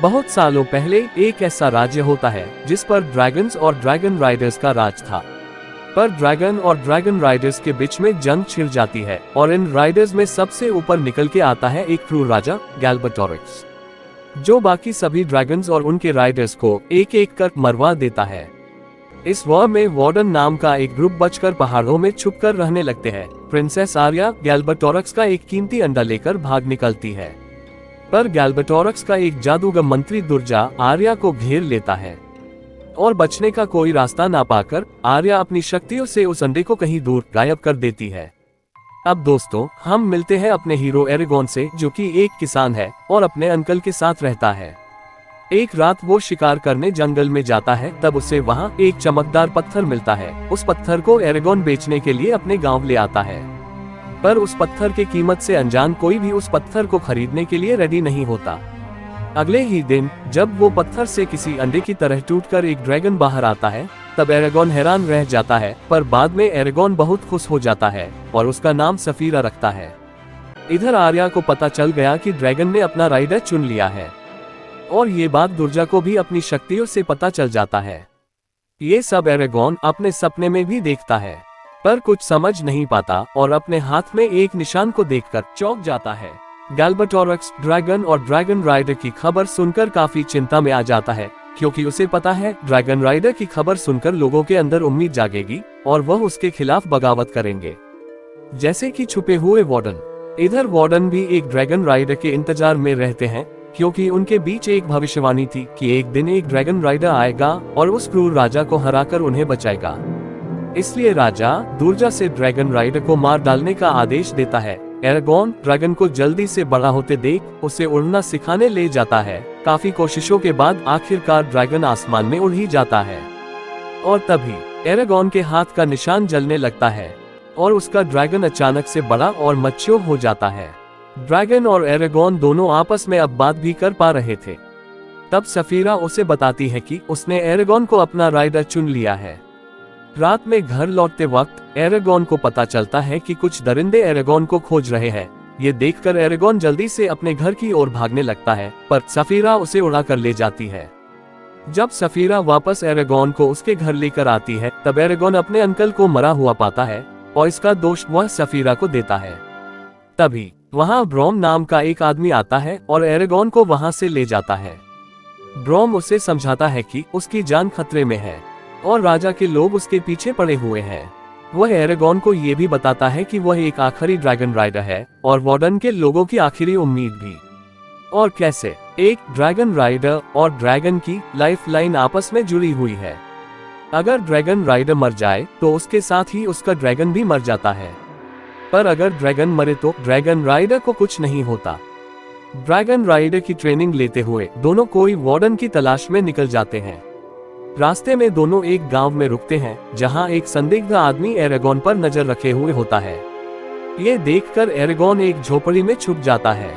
बहुत सालों पहले एक ऐसा राज्य होता है जिस पर ड्रैगन्स और ड्रैगन राइडर्स का राज था। पर ड्रैगन और ड्रैगन राइडर्स के बीच में जंग छिड़ जाती है और इन राइडर्स में सबसे ऊपर निकल के आता है एक क्रूर राजा गैल्बाटोरक्स, जो बाकी सभी ड्रैगन्स और उनके राइडर्स को एक एक कर मरवा देता है। इस वॉर में वार्डन नाम का एक ग्रुप बचकर पहाड़ों में छुपकर रहने लगते हैं। प्रिंसेस आर्या गैल्बाटोरक्स का एक कीमती अंडा लेकर भाग निकलती है, पर गैल्बाटोरक्स का एक जादूगर मंत्री दुर्जा आर्या को घेर लेता है और बचने का कोई रास्ता ना पाकर आर्या अपनी शक्तियों से उस अंडे को कहीं दूर गायब कर देती है। अब दोस्तों, हम मिलते हैं अपने हीरो एरेगॉन से, जो कि एक किसान है और अपने अंकल के साथ रहता है। एक रात वो शिकार करने जंगल में जाता है, तब उसे वहाँ एक चमकदार पत्थर मिलता है। उस पत्थर को एरेगॉन बेचने के लिए अपने गांव ले आता है, पर उस पत्थर की कीमत से अनजान कोई भी उस पत्थर को खरीदने के लिए रेडी नहीं होता। अगले ही दिन जब वो पत्थर से किसी अंडे की तरह टूटकर एक ड्रैगन बाहर आता है, तब एरेगॉन हैरान रह जाता है, पर बाद में एरेगॉन बहुत खुश हो जाता है और उसका नाम सफीरा रखता है। इधर आर्या को पता चल गया कि ड्रैगन ने अपना राइडर चुन लिया है, और ये बात दुर्जा को भी अपनी शक्तियों से पता चल जाता है। ये सब एरेगॉन अपने सपने में भी देखता है, पर कुछ समझ नहीं पाता और अपने हाथ में एक निशान को देखकर चौंक जाता है। गैल्बाटोरक्स ड्रैगन और ड्रैगन राइडर की खबर सुनकर काफी चिंता में आ जाता है, क्योंकि उसे पता है ड्रैगन राइडर की खबर सुनकर लोगों के अंदर उम्मीद जागेगी और वह उसके खिलाफ बगावत करेंगे, जैसे कि छुपे हुए वार्डन। इधर वार्डन भी एक ड्रैगन राइडर के इंतजार में रहते हैं, क्योंकि उनके बीच एक भविष्यवाणी थी कि एक दिन एक ड्रैगन राइडर आएगा और उस क्रूर राजा को हराकर उन्हें बचाएगा। इसलिए राजा दुर्जा से ड्रैगन राइडर को मार डालने का आदेश देता है। एरेगॉन ड्रैगन को जल्दी से बड़ा होते देख उसे उड़ना सिखाने ले जाता है। काफी कोशिशों के बाद आखिरकार ड्रैगन आसमान में उड़ ही जाता है, और तभी एरेगॉन के हाथ का निशान जलने लगता है और उसका ड्रैगन अचानक से बड़ा और मैच्योर हो जाता है। ड्रैगन और एरेगॉन दोनों आपस में अब बात भी कर पा रहे थे। तब सफीरा उसे बताती है कि उसने एरेगॉन को अपना राइडर चुन लिया है। रात में घर लौटते वक्त एरेगॉन को पता चलता है कि कुछ दरिंदे एरेगॉन को खोज रहे हैं। ये देखकर एरेगॉन जल्दी से अपने घर की ओर भागने लगता है, पर सफीरा उसे उड़ा कर ले जाती है। जब सफीरा वापस एरेगॉन को उसके घर लेकर आती है, तब एरेगॉन अपने अंकल को मरा हुआ पाता है और इसका दोष वह सफीरा को देता है। तभी वहाँ ब्रॉम नाम का एक आदमी आता है और एरेगॉन को वहाँ से ले जाता है। ब्रॉम उसे समझाता है कि उसकी जान खतरे में है और राजा के लोग उसके पीछे पड़े हुए हैं। वह एरेगॉन को ये भी बताता है कि वह एक आखिरी ड्रैगन राइडर है और वार्डन के लोगों की आखिरी उम्मीद भी, और कैसे एक ड्रैगन राइडर और ड्रैगन की लाइफलाइन आपस में जुड़ी हुई है। अगर ड्रैगन राइडर मर जाए तो उसके साथ ही उसका ड्रैगन भी मर जाता है, पर अगर ड्रैगन मरे तो ड्रैगन राइडर को कुछ नहीं होता। ड्रैगन राइडर की ट्रेनिंग लेते हुए दोनों कोई वार्डन की तलाश में निकल जाते हैं। रास्ते में दोनों एक गांव में रुकते हैं, जहां एक संदिग्ध आदमी एरेगॉन पर नजर रखे हुए होता है। ये देखकर एरेगॉन एक झोपड़ी में छुप जाता है।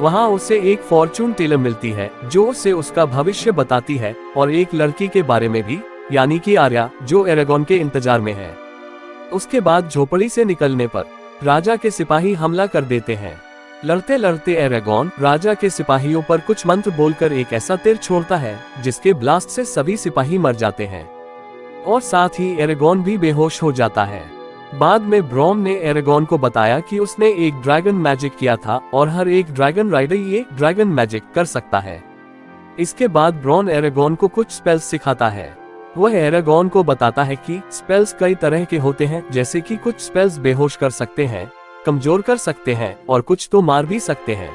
वहां उसे एक फॉर्चून टेलर मिलती है, जो उसे उसका भविष्य बताती है, और एक लड़की के बारे में भी, यानी कि आर्या, जो एरेगॉन के इंतजार में है। उसके बाद झोपड़ी से निकलने पर राजा के सिपाही हमला कर देते हैं। लड़ते लड़ते एरेगॉन राजा के सिपाहियों पर कुछ मंत्र बोलकर एक ऐसा तीर छोड़ता है जिसके ब्लास्ट से सभी सिपाही मर जाते हैं, और साथ ही एरेगॉन भी बेहोश हो जाता है। बाद में ब्रॉम ने एरेगॉन को बताया कि उसने एक ड्रैगन मैजिक किया था और हर एक ड्रैगन राइडर ये ड्रैगन मैजिक कर सकता है। इसके बाद ब्रॉन एरेगॉन को कुछ स्पेल्स सिखाता है। वह एरेगॉन को बताता है कि स्पेल्स कई तरह के होते हैं, जैसे कि कुछ स्पेल्स बेहोश कर सकते हैं, कमजोर कर सकते हैं और कुछ तो मार भी सकते हैं।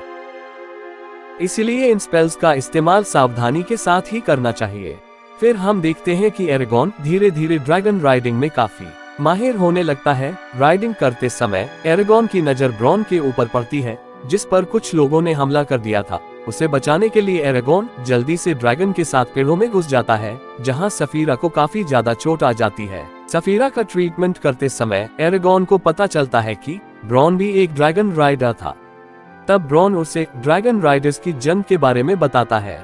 इसलिए इन स्पेल्स का इस्तेमाल सावधानी के साथ ही करना चाहिए। फिर हम देखते हैं कि एरेगॉन धीरे धीरे ड्रैगन राइडिंग में काफी माहिर होने लगता है। राइडिंग करते समय एरेगॉन की नजर ब्रॉन के ऊपर पड़ती है, जिस पर कुछ लोगों ने हमला कर दिया था। उसे बचाने के लिए एरेगॉन जल्दी से ड्रैगन के साथ पेड़ों में घुस जाता है, जहां सफीरा को काफी ज्यादा चोट आ जाती है। सफीरा का ट्रीटमेंट करते समय एरेगॉन को पता चलता है कि ब्रॉन भी एक ड्रैगन राइडर था। तब ब्रॉन उसे ड्रैगन राइडर्स की जंग के बारे में बताता है।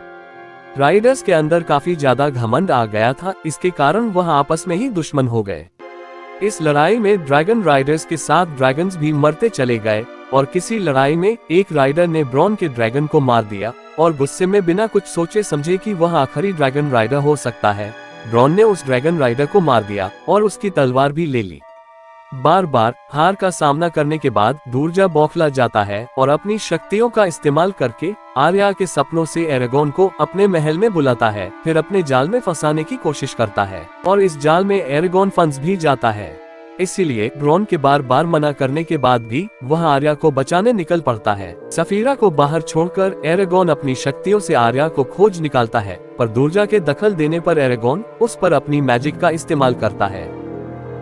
राइडर्स के अंदर काफी ज्यादा घमंड आ गया था, इसके कारण वह आपस में ही दुश्मन हो गए। इस लड़ाई में ड्रैगन राइडर्स के साथ ड्रैगन्स भी मरते चले गए और किसी लड़ाई में एक राइडर ने ब्रॉन के ड्रैगन को मार दिया और गुस्से में बिना कुछ सोचे समझे कि वह आखिरी ड्रैगन राइडर हो सकता है, ब्रॉन ने उस ड्रैगन राइडर को मार दिया और उसकी तलवार भी ले ली। बार बार हार का सामना करने के बाद दूरजा बौखला जाता है और अपनी शक्तियों का इस्तेमाल करके आर्या के सपनों से एरेगोन को अपने महल में बुलाता है, फिर अपने जाल में फंसाने की कोशिश करता है और इस जाल में एरेगोन फंस भी जाता है। इसीलिए ब्रॉन के बार बार मना करने के बाद भी वह आर्या को बचाने निकल पड़ता है। सफीरा को बाहर छोड़कर एरेगोन अपनी शक्तियों से आर्या को खोज निकालता है, पर दूरजा के दखल देने पर एरेगोन उस पर अपनी मैजिक का इस्तेमाल करता है,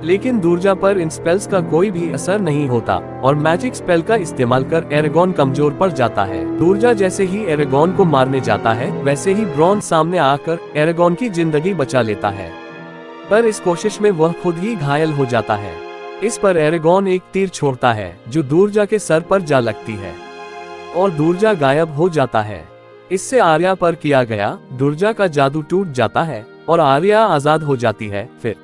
लेकिन दूरजा पर इन स्पेल्स का कोई भी असर नहीं होता और मैजिक स्पेल का इस्तेमाल कर एरेगोन कमजोर पड़ जाता है। दूरजा जैसे ही एरेगोन को मारने जाता है, वैसे ही ब्रॉन सामने आकर एरेगोन की जिंदगी बचा लेता है, पर इस कोशिश में वह खुद ही घायल हो जाता है। इस पर एरेगोन एक तीर छोड़ता है जो दूरजा के सर पर जा लगती है और दूरजा गायब हो जाता है। इससे आर्या पर किया गया दूरजा का जादू टूट जाता है और आर्या आजाद हो जाती है। फिर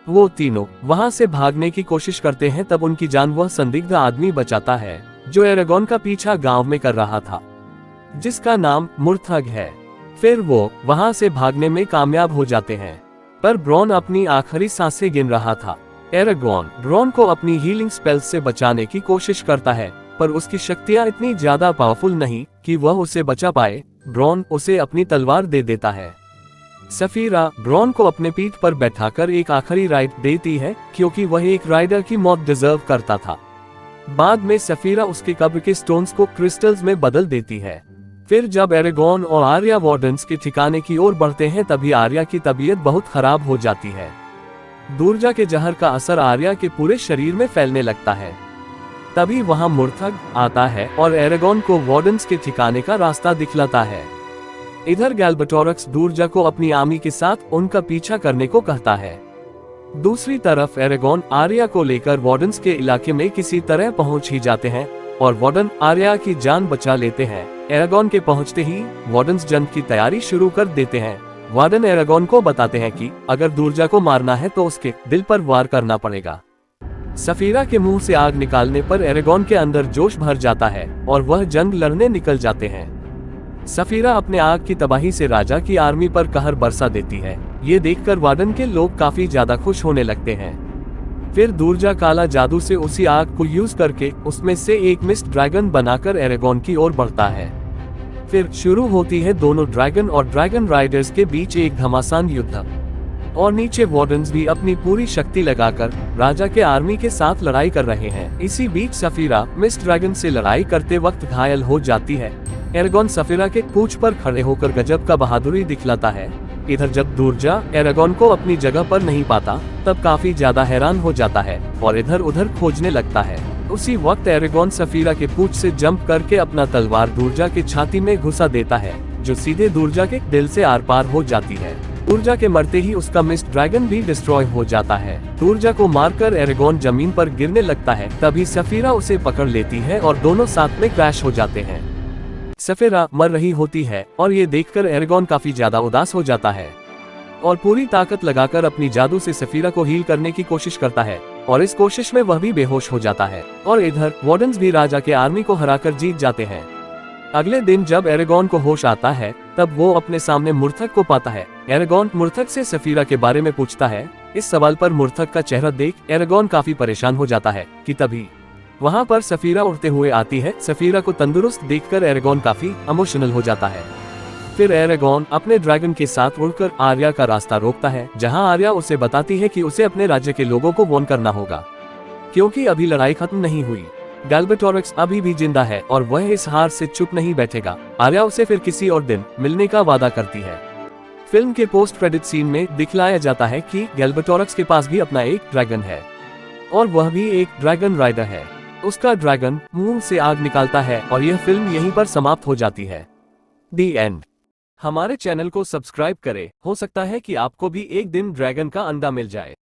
वो तीनों वहां से भागने की कोशिश करते हैं, तब उनकी जान वह संदिग्ध आदमी बचाता है जो एरेगोन का पीछा गांव में कर रहा था, जिसका नाम मुर्थग है। फिर वो वहां से भागने में कामयाब हो जाते हैं, पर ब्रॉन अपनी आखिरी सांसें गिन रहा था। एरेगोन ब्रॉन को अपनी हीलिंग स्पेल्स से बचाने की कोशिश करता है, पर उसकी शक्तियां इतनी ज्यादा पावरफुल नहीं कि वह उसे बचा पाए। ब्रॉन उसे अपनी तलवार दे देता है। सफीरा ब्रॉन को अपने पीठ पर बैठाकर एक आखिरी राइड देती है, क्योंकि वह एक राइडर की मौत डिजर्व करता था। बाद में सफीरा उसके कब्र के स्टोन्स को क्रिस्टल्स में बदल देती है। फिर जब एरेगोन और आर्या वार्डन्स के ठिकाने की ओर बढ़ते हैं, तभी आर्या की तबीयत बहुत खराब हो जाती है। दूरजा के जहर का असर आर्या के पूरे शरीर में फैलने लगता है। तभी वहां मुर्थग आता है और एरेगोन को वार्डन्स के ठिकाने का रास्ता दिखलाता है। इधर गैल्बेटोरक्स दूरजा को अपनी आर्मी के साथ उनका पीछा करने को कहता है। दूसरी तरफ एरेगोन आर्या को लेकर वार्डन्स के इलाके में किसी तरह पहुंच ही जाते हैं और वार्डन आर्या की जान बचा लेते हैं। एरेगोन के पहुंचते ही वार्डन्स जंग की तैयारी शुरू कर देते हैं। वार्डन एरेगोन को बताते हैं कि अगर दूरजा को मारना है तो उसके दिल पर वार करना पड़ेगा। सफीरा के मुंह से आग निकालने पर एरेगोन के अंदर जोश भर जाता है और वह जंग लड़ने निकल जाते हैं। सफीरा अपने आग की तबाही से राजा की आर्मी पर कहर बरसा देती है। ये देखकर वार्डन के लोग काफी ज्यादा खुश होने लगते हैं। फिर दूरजा काला जादू से उसी आग को यूज करके उसमें से एक मिस्ट ड्रैगन बनाकर एरेगोन की ओर बढ़ता है। फिर शुरू होती है दोनों ड्रैगन और ड्रैगन राइडर्स के बीच एक घमासान युद्ध, और नीचे वार्डन्स भी अपनी पूरी शक्ति लगाकर राजा के आर्मी के साथ लड़ाई कर रहे हैं। इसी बीच सफीरा मिस्ट ड्रैगन से लड़ाई करते वक्त घायल हो जाती है। एरेगोन सफीरा के पूंछ पर खड़े होकर गजब का बहादुरी दिखलाता है। इधर जब दूरजा एरेगोन को अपनी जगह पर नहीं पाता, तब काफी ज्यादा हैरान हो जाता है और इधर उधर खोजने लगता है। उसी वक्त एरेगोन सफीरा के पूंछ से जंप करके अपना तलवार दूरजा की छाती में घुसा देता है, जो सीधे दूरजा के दिल से आर पार हो जाती है। दूरजा के मरते ही उसका मिस्ट ड्रैगन भी डिस्ट्रॉय हो जाता है। दूरजा को मारकर एरेगोन जमीन पर गिरने लगता है, तभी सफीरा उसे पकड़ लेती है और दोनों साथ में क्रैश हो जाते हैं। सफीरा मर रही होती है और ये देखकर एरेगोन काफी ज्यादा उदास हो जाता है और पूरी ताकत लगाकर अपनी जादू से सफीरा को हील करने की कोशिश करता है, और इस कोशिश में वह भी बेहोश हो जाता है। और इधर वार्डन्स भी राजा के आर्मी को हराकर जीत जाते हैं। अगले दिन जब एरेगोन को होश आता है, तब वो अपने सामने मुर्थग को पाता है। एरेगोन मुर्थग से सफीरा के बारे में पूछता है। इस सवाल पर मुर्थग का चेहरा देख एरेगोन काफी परेशान हो जाता है कि तभी वहां पर सफीरा उड़ते हुए आती है। सफीरा को तंदुरुस्त देखकर एरेगोन काफी इमोशनल हो जाता है। फिर एरेगोन अपने ड्रैगन के साथ उड़कर आर्या का रास्ता रोकता है, जहां आर्या उसे बताती है कि उसे अपने राज्य के लोगों को वॉर्न करना होगा, क्योंकि अभी लड़ाई खत्म नहीं हुई। गैल्बेटोरक्स अभी भी जिंदा है और वह इस हार से चुप नहीं बैठेगा। आर्या उसे फिर किसी और दिन मिलने का वादा करती है। फिल्म के पोस्ट क्रेडिट सीन में दिखलाया जाता है कि गैल्बेटोरक्स के पास भी अपना एक ड्रैगन है और वह भी एक ड्रैगन राइडर है। उसका ड्रैगन मुंह से आग निकालता है और यह फिल्म यहीं पर समाप्त हो जाती है। दी एंड। हमारे चैनल को सब्सक्राइब करें, हो सकता है कि आपको भी एक दिन ड्रैगन का अंडा मिल जाए।